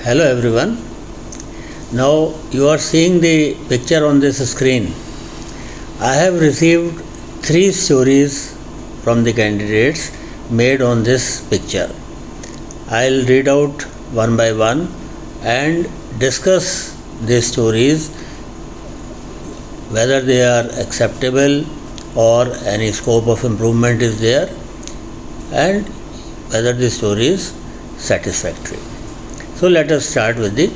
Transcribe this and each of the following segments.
Hello everyone. Now you are seeing the picture on this screen. I have received 3 stories from the candidates made on this picture. I'll read out one by one and discuss these stories, whether they are acceptable or any scope of improvement is there, and whether the story is satisfactory. So let us start with the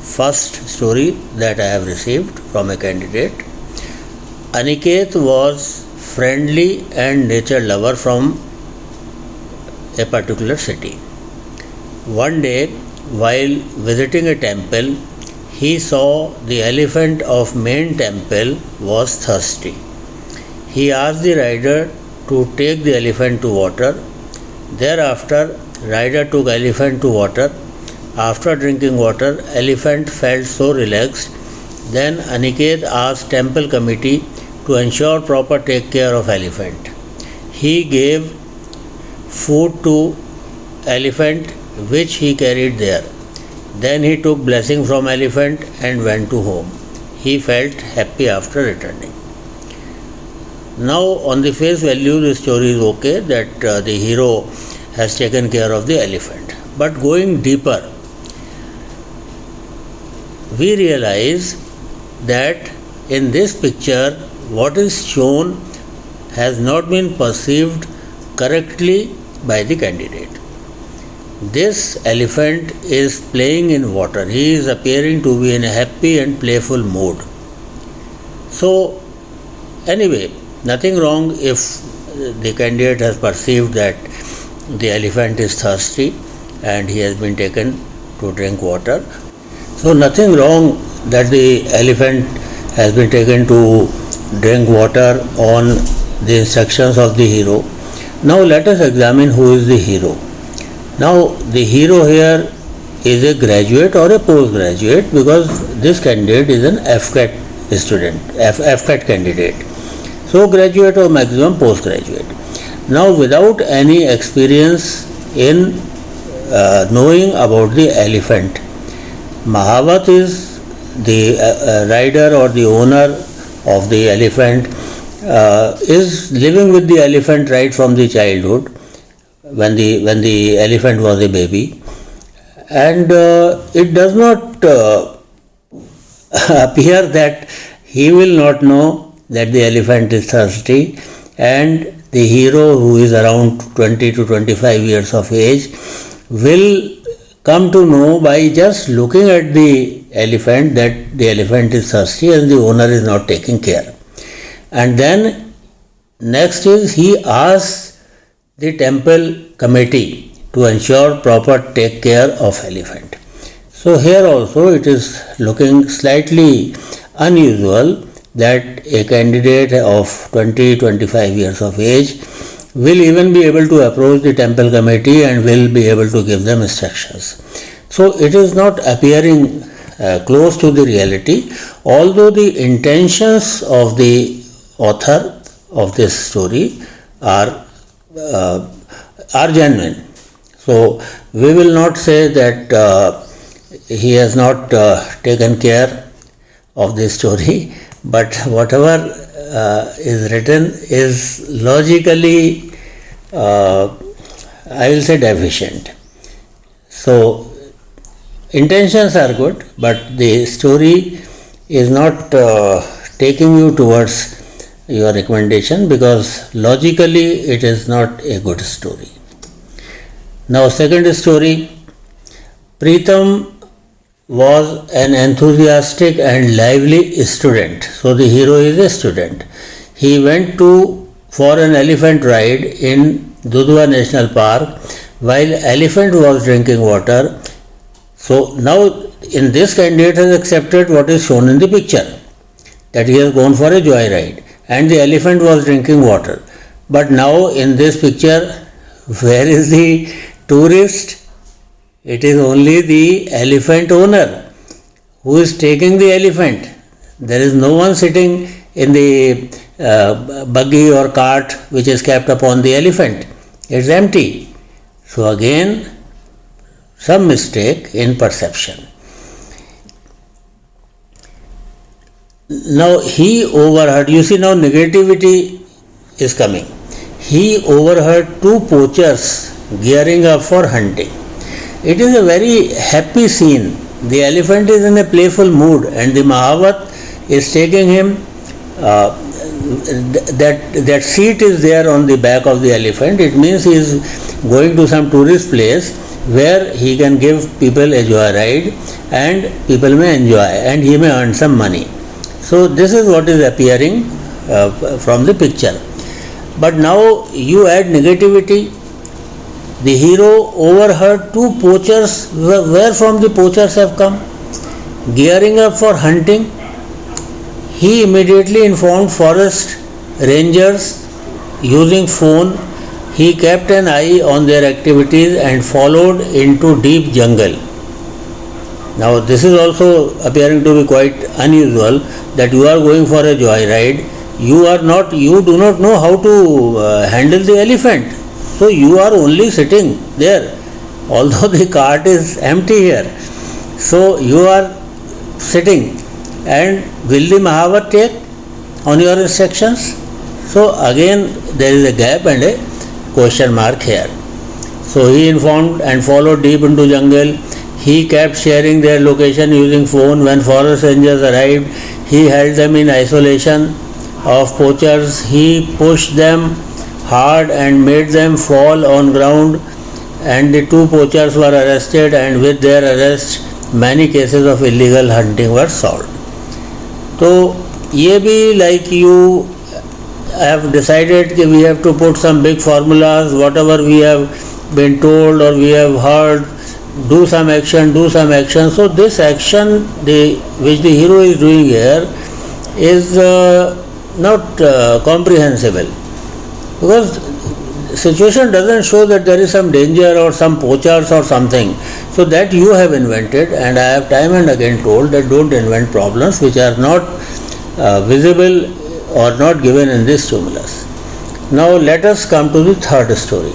first story that I have received from a candidate. Aniket was friendly and nature lover from a particular city. One day, while visiting a temple, he saw the elephant of main temple was thirsty. He asked the rider to take the elephant to water. Thereafter, rider took elephant to water. After drinking water, elephant felt so relaxed. Then Aniket asked temple committee to ensure proper take care of elephant. He gave food to elephant which he carried there. Then he took blessing from elephant and went to home. He felt happy after returning. Now on the face value the story is okay, that the hero has taken care of the elephant. But going deeper, we realize that in this picture what is shown has not been perceived correctly by the candidate. This elephant is playing in water. He is appearing to be in a happy and playful mood. So anyway, nothing wrong if the candidate has perceived that the elephant is thirsty and he has been taken to drink water. So nothing wrong that the elephant has been taken to drink water on the instructions of the hero. Now let us examine who is the hero. Now the hero here is a graduate or a postgraduate, because this candidate is an FCAT student, FCAT candidate. So graduate or maximum postgraduate. Now without any experience in knowing about the elephant, Mahavat is the rider or the owner of the elephant, is living with the elephant right from the childhood, when the elephant was a baby, and it does not appear that he will not know that the elephant is thirsty, and the hero, who is around 20 to 25 years of age, will come to know by just looking at the elephant that the elephant is thirsty and the owner is not taking care. And then next is he asks the temple committee to ensure proper take care of elephant. So here also it is looking slightly unusual that a candidate of 20-25 years of age will even be able to approach the temple committee and will be able to give them instructions. So it is not appearing close to the reality, although the intentions of the author of this story are genuine. So we will not say that he has not taken care of this story, but whatever is written is logically, I will say, deficient. So intentions are good, but the story is not taking you towards your recommendation, because logically it is not a good story. Now second story, Pritam was an enthusiastic and lively student. So the hero is a student. He went for an elephant ride in Dudhwa National Park while elephant was drinking water. So now in this candidate has accepted what is shown in the picture, that he has gone for a joyride and the elephant was drinking water. But now in this picture, where is the tourist? It is only the elephant owner who is taking the elephant. There is no one sitting in the buggy or cart which is kept upon the elephant. It's empty. So again, some mistake in perception. Now he overheard, you see now negativity is coming. He overheard two poachers gearing up for hunting. It is a very happy scene. The elephant is in a playful mood and the Mahavat is taking him, that seat is there on the back of the elephant. It means he is going to some tourist place where he can give people a joyride and people may enjoy and he may earn some money. So this is what is appearing from the picture. But now you add negativity. The hero overheard two poachers. Where from the poachers have come? Gearing up for hunting. He immediately informed forest rangers using phone. He kept an eye on their activities and followed into deep jungle. Now this is also appearing to be quite unusual, that you are going for a joyride. You do not know how to handle the elephant. So you are only sitting there, although the cart is empty here. So you are sitting, and will the Mahavat take on your instructions? So again there is a gap and a question mark here. So he informed and followed deep into jungle. He kept sharing their location using phone. When forest rangers arrived, he held them in isolation of poachers. He pushed them hard and made them fall on ground, and the two poachers were arrested, and with their arrest many cases of illegal hunting were solved. So ये भी like you have decided that we have to put some big formulas, whatever we have been told or we have heard, do some action. So this action which the hero is doing here is not comprehensible, because situation doesn't show that there is some danger or some poachers or something. So that you have invented, and I have time and again told that don't invent problems which are not visible or not given in this stimulus. Now let us come to the third story.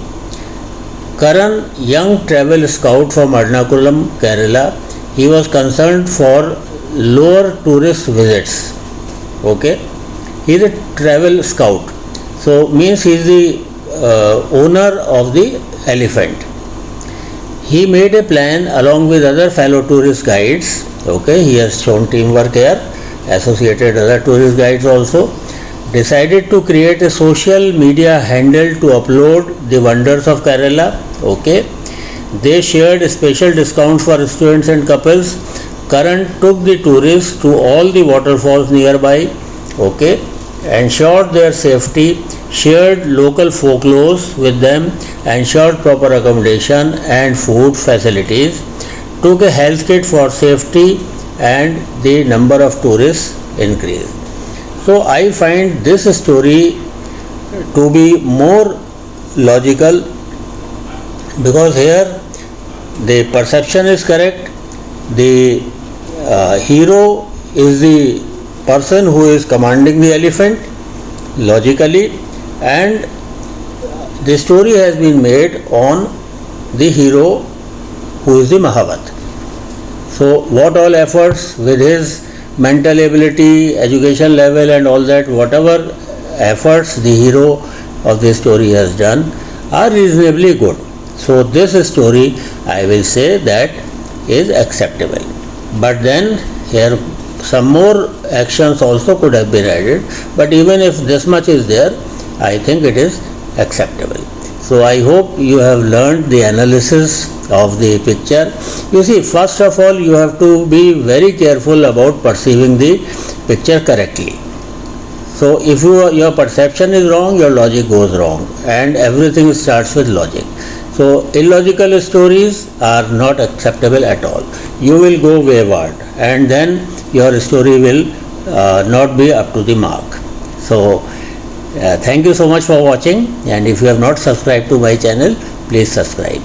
Karan, young travel scout from Ernakulam, Kerala, he was concerned for lower tourist visits. Okay, he is a travel scout. So means he is the owner of the elephant. He made a plan along with other fellow tourist guides. Okay, he has shown teamwork here, associated other tourist guides also. Decided to create a social media handle to upload the wonders of Kerala. Okay, they shared special discounts for students and couples. Karan took the tourists to all the waterfalls nearby. Okay, ensured their safety, shared local folklores with them, ensured proper accommodation and food facilities, took a health kit for safety, and the number of tourists increased. So I find this story to be more logical, because here the perception is correct. The hero is the person who is commanding the elephant logically, and the story has been made on the hero who is the Mahavat. So what all efforts with his mental ability, education level and all that, whatever efforts the hero of the story has done are reasonably good. So this story, I will say, that is acceptable. But then here some more actions also could have been added, but even if this much is there, I think it is acceptable. So I hope you have learned the analysis of the picture. You see, first of all, you have to be very careful about perceiving the picture correctly. So if your perception is wrong, your logic goes wrong, and everything starts with logic. So illogical stories are not acceptable at all. You will go wayward, and then your story will not be up to the mark. So thank you so much for watching, and if you have not subscribed to my channel, please subscribe.